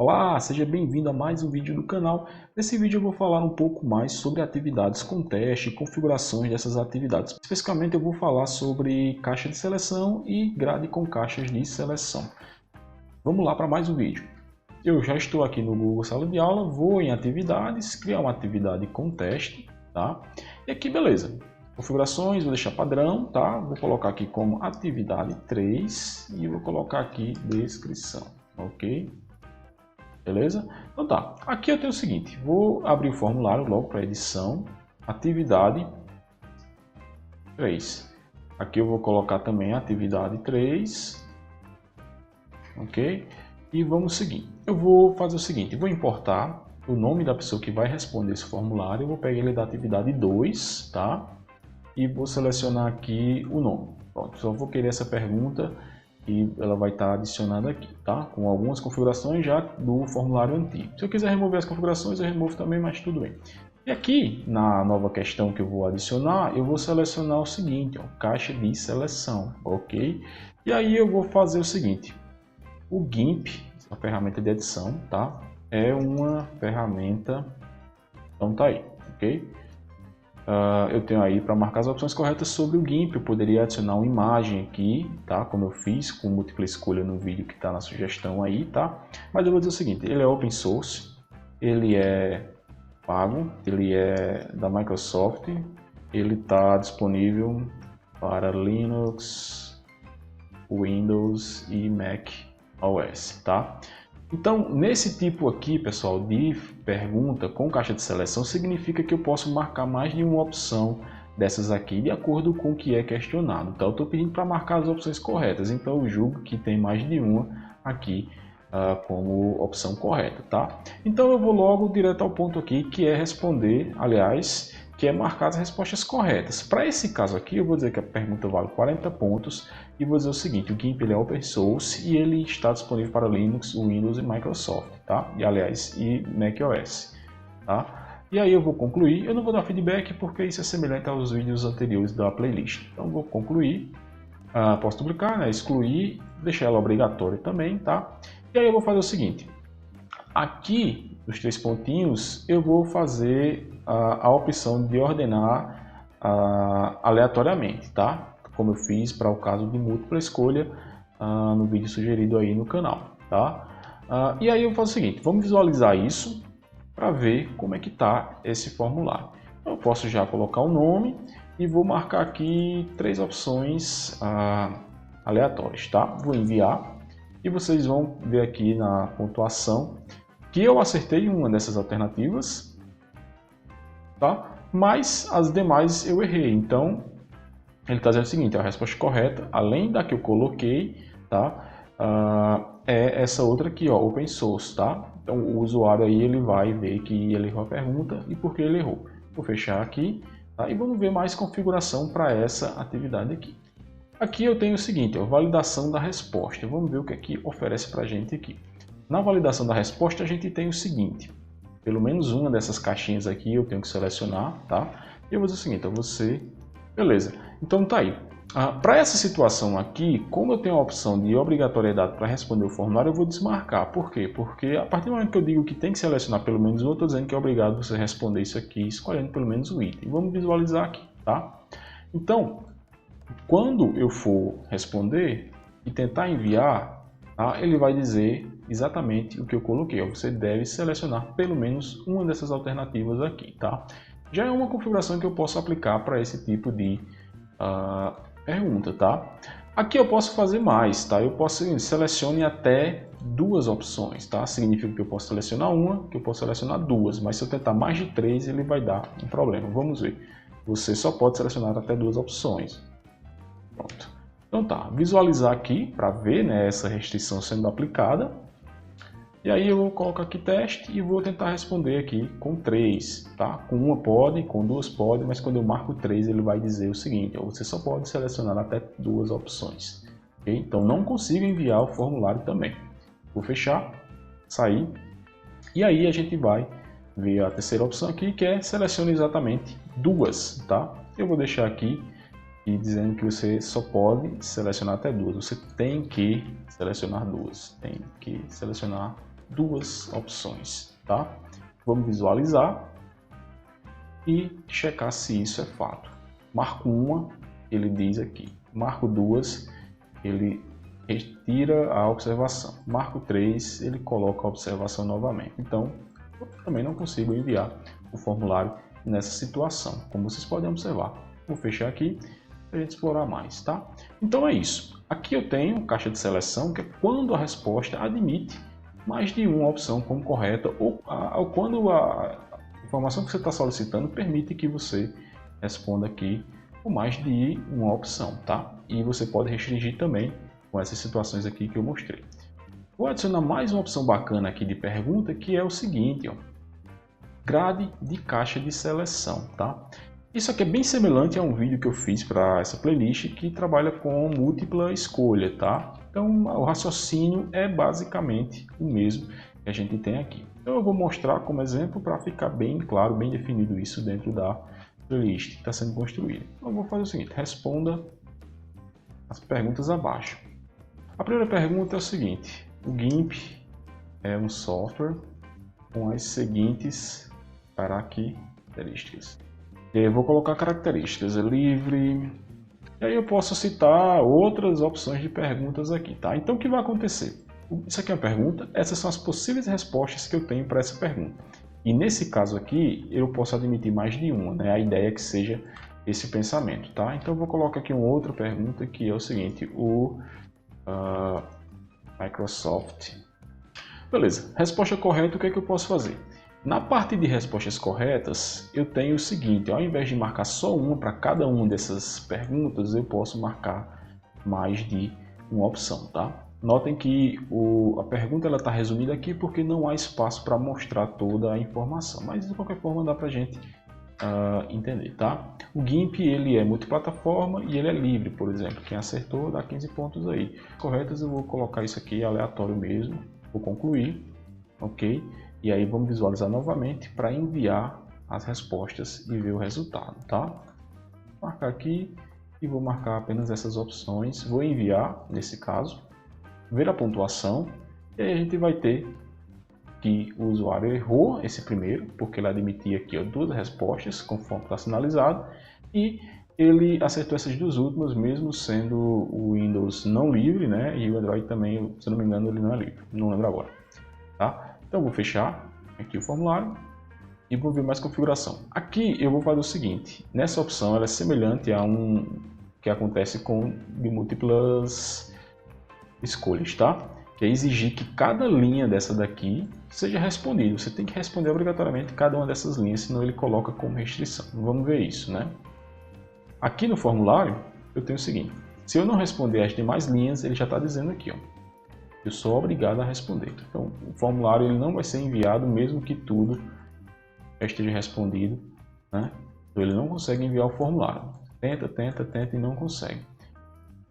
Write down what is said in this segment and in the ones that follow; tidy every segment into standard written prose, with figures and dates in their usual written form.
Olá, seja bem-vindo a mais um vídeo do canal. Nesse vídeo eu vou falar um pouco mais sobre atividades com teste e configurações dessas atividades. Especificamente eu vou falar sobre caixa de seleção e grade com caixas de seleção. Vamos lá para mais um vídeo. Eu já estou aqui no Google Sala de Aula, vou em atividades, criar uma atividade com teste, tá? E aqui beleza, configurações, vou deixar padrão, tá? Vou colocar aqui como atividade 3 e vou colocar aqui descrição, ok? Beleza? Então tá, aqui eu tenho o seguinte, vou abrir o formulário logo para edição, atividade 3. Aqui eu vou colocar também atividade 3, ok? E vamos seguir. Eu vou fazer o seguinte, vou importar o nome da pessoa que vai responder esse formulário, eu vou pegar ele da atividade 2, tá? E vou selecionar aqui o nome. Pronto, só vou querer essa pergunta e ela vai estar adicionada aqui, tá? Com algumas configurações já do formulário antigo. Se eu quiser remover as configurações, eu removo também, mas tudo bem. E aqui, na nova questão que eu vou adicionar, eu vou selecionar o seguinte, ó, caixa de seleção, ok? E aí eu vou fazer o seguinte, o GIMP, a ferramenta de edição, tá? É uma ferramenta, então tá aí, ok? Eu tenho aí para marcar as opções corretas sobre o GIMP, eu poderia adicionar uma imagem aqui, tá? Como eu fiz com múltipla escolha no vídeo que está na sugestão aí, tá? Mas eu vou dizer o seguinte, ele é open source, ele é pago, ele é da Microsoft, ele está disponível para Linux, Windows e Mac OS, tá? Então, nesse tipo aqui, pessoal, de pergunta com caixa de seleção, significa que eu posso marcar mais de uma opção dessas aqui, de acordo com o que é questionado. Então, eu estou pedindo para marcar as opções corretas, então eu julgo que tem mais de uma aqui como opção correta, tá? Então, eu vou logo direto ao ponto aqui, que é responder, aliás, que é marcar as respostas corretas. Para esse caso aqui, eu vou dizer que a pergunta vale 40 pontos e vou dizer o seguinte, o GIMP ele é open source e ele está disponível para Linux, Windows e Microsoft, tá? E aliás, e macOS, tá? E aí eu vou concluir, eu não vou dar feedback porque isso é semelhante aos vídeos anteriores da playlist. Então vou concluir, posso duplicar, né? Excluir, deixar ela obrigatória também, tá? E aí eu vou fazer o seguinte, aqui nos 3 pontinhos eu vou fazer a opção de ordenar aleatoriamente, tá? Como eu fiz para o caso de múltipla escolha no vídeo sugerido aí no canal, tá? E aí eu faço o seguinte, vamos visualizar isso para ver como é que está esse formulário. Eu posso já colocar o nome e vou marcar aqui 3 opções aleatórias, tá? Vou enviar e vocês vão ver aqui na pontuação que eu acertei uma dessas alternativas, tá? Mas as demais eu errei, então ele está dizendo o seguinte, a resposta correta, além da que eu coloquei, tá? É essa outra aqui, ó, open source, tá? Então o usuário aí ele vai ver que ele errou a pergunta e por que ele errou. Vou fechar aqui, tá? E vamos ver mais configuração para essa atividade aqui. Aqui eu tenho o seguinte, ó, validação da resposta. Vamos ver o que aqui oferece para a gente aqui. Na validação da resposta a gente tem o seguinte, pelo menos uma dessas caixinhas aqui eu tenho que selecionar, tá? E eu vou dizer o seguinte, você, beleza. Então tá aí. Para essa situação aqui, como eu tenho a opção de obrigatoriedade para responder o formulário, eu vou desmarcar. Por quê? Porque a partir do momento que eu digo que tem que selecionar pelo menos um, eu estou dizendo que é obrigado você responder isso aqui, escolhendo pelo menos um item. Vamos visualizar aqui, tá? Então, quando eu for responder e tentar enviar, tá? Ele vai dizer exatamente o que eu coloquei. Você deve selecionar pelo menos uma dessas alternativas aqui, tá? Já é uma configuração que eu posso aplicar para esse tipo de pergunta, tá? Aqui eu posso fazer mais, tá? Eu posso selecione até 2 opções, tá? Significa que eu posso selecionar uma, que eu posso selecionar 2, mas se eu tentar mais de 3, ele vai dar um problema. Vamos ver. Você só pode selecionar até 2 opções. Pronto. Então tá, visualizar aqui para ver, né, essa restrição sendo aplicada. E aí eu vou colocar aqui teste e vou tentar responder aqui com 3, tá? Com uma pode, com 2 pode, mas quando eu marco 3 ele vai dizer o seguinte, ó, você só pode selecionar até 2 opções. Okay? Então não consigo enviar o formulário também. Vou fechar, sair e aí a gente vai ver a terceira opção aqui que é selecione exatamente 2, tá? Eu vou deixar aqui e dizendo que você só pode selecionar até 2, você tem que selecionar 2, tem que selecionar duas opções, tá? Vamos visualizar e checar se isso é fato. Marco uma, ele diz aqui. Marco duas, ele retira a observação. Marco 3, ele coloca a observação novamente. Então, eu também não consigo enviar o formulário nessa situação, como vocês podem observar. Vou fechar aqui para a gente explorar mais, tá? Então é isso. Aqui eu tenho caixa de seleção, que é quando a resposta admite mais de uma opção como correta ou quando a informação que você está solicitando permite que você responda aqui com mais de uma opção, tá? E você pode restringir também com essas situações aqui que eu mostrei. Vou adicionar mais uma opção bacana aqui de pergunta, que é o seguinte, ó, grade de caixa de seleção, tá? Isso aqui é bem semelhante a um vídeo que eu fiz para essa playlist que trabalha com múltipla escolha, tá? Então o raciocínio é basicamente o mesmo que a gente tem aqui. Então eu vou mostrar como exemplo para ficar bem claro, bem definido isso dentro da playlist que está sendo construída. Então eu vou fazer o seguinte, responda as perguntas abaixo. A primeira pergunta é o seguinte, o GIMP é um software com as seguintes características. Eu vou colocar características, é livre, e aí eu posso citar outras opções de perguntas aqui, tá? Então o que vai acontecer? Isso aqui é uma pergunta, essas são as possíveis respostas que eu tenho para essa pergunta. E nesse caso aqui, eu posso admitir mais de uma, né? A ideia é que seja esse pensamento, tá? Então eu vou colocar aqui uma outra pergunta que é o seguinte, o Microsoft. Beleza, resposta correta, o que é que eu posso fazer? Na parte de respostas corretas, eu tenho o seguinte, ao invés de marcar só uma para cada uma dessas perguntas, eu posso marcar mais de uma opção, tá? Notem que a pergunta está resumida aqui porque não há espaço para mostrar toda a informação, mas de qualquer forma dá para a gente entender, tá? O GIMP ele é multiplataforma e ele é livre, por exemplo, quem acertou dá 15 pontos aí. Corretas eu vou colocar isso aqui aleatório mesmo, vou concluir, ok? E aí vamos visualizar novamente para enviar as respostas e ver o resultado, tá? Vou marcar aqui e vou marcar apenas essas opções, vou enviar nesse caso, ver a pontuação e aí a gente vai ter que o usuário errou esse primeiro, porque ele admitia aqui duas respostas, conforme está sinalizado, e ele acertou essas duas últimas, mesmo sendo o Windows não livre, né? E o Android também, se não me engano, ele não é livre, não lembro agora, tá? Então eu vou fechar aqui o formulário e vou ver mais configuração. Aqui eu vou fazer o seguinte, nessa opção ela é semelhante a um que acontece com de múltiplas escolhas, tá? Que é exigir que cada linha dessa daqui seja respondida. Você tem que responder obrigatoriamente cada uma dessas linhas, senão ele coloca como restrição. Vamos ver isso, né? Aqui no formulário eu tenho o seguinte, se eu não responder as demais linhas, ele já está dizendo aqui, ó, eu sou obrigado a responder. Então, o formulário ele não vai ser enviado mesmo que tudo já esteja respondido, né? Então, ele não consegue enviar o formulário. Tenta e não consegue.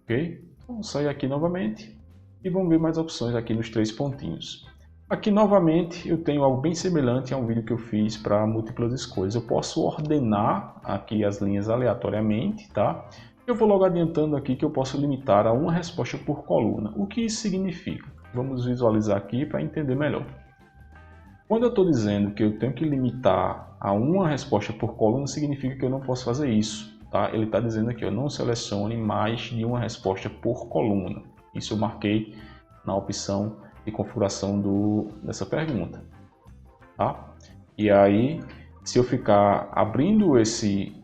Ok? Então, vamos sair aqui novamente e vamos ver mais opções aqui nos três pontinhos. Aqui novamente eu tenho algo bem semelhante a um vídeo que eu fiz para múltiplas escolhas. Eu posso ordenar aqui as linhas aleatoriamente, tá? Eu vou logo adiantando aqui que eu posso limitar a uma resposta por coluna. O que isso significa? Vamos visualizar aqui para entender melhor. Quando eu estou dizendo que eu tenho que limitar a uma resposta por coluna, significa que eu não posso fazer isso, tá? Ele está dizendo aqui, eu não selecione mais de uma resposta por coluna. Isso eu marquei na opção de configuração dessa pergunta, tá? E aí, se eu ficar abrindo esse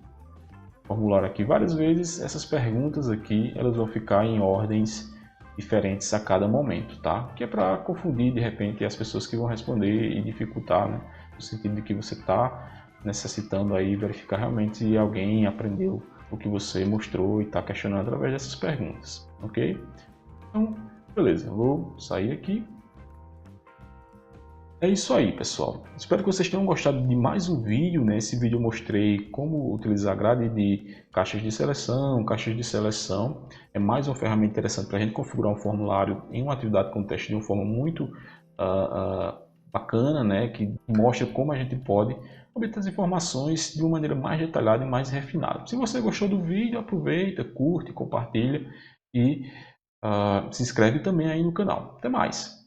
formulário aqui várias vezes, essas perguntas aqui elas vão ficar em ordens diferentes a cada momento, tá? Que é para confundir de repente as pessoas que vão responder e dificultar, né? No sentido de que você está necessitando aí verificar realmente se alguém aprendeu o que você mostrou e está questionando através dessas perguntas, ok? Então, beleza, eu vou sair aqui. É isso aí, pessoal. Espero que vocês tenham gostado de mais um vídeo. Nesse vídeo eu mostrei como utilizar a grade de caixas de seleção. É mais uma ferramenta interessante para a gente configurar um formulário em uma atividade com teste de uma forma muito bacana, né? Que mostra como a gente pode obter as informações de uma maneira mais detalhada e mais refinada. Se você gostou do vídeo, aproveita, curte, compartilha e se inscreve também aí no canal. Até mais!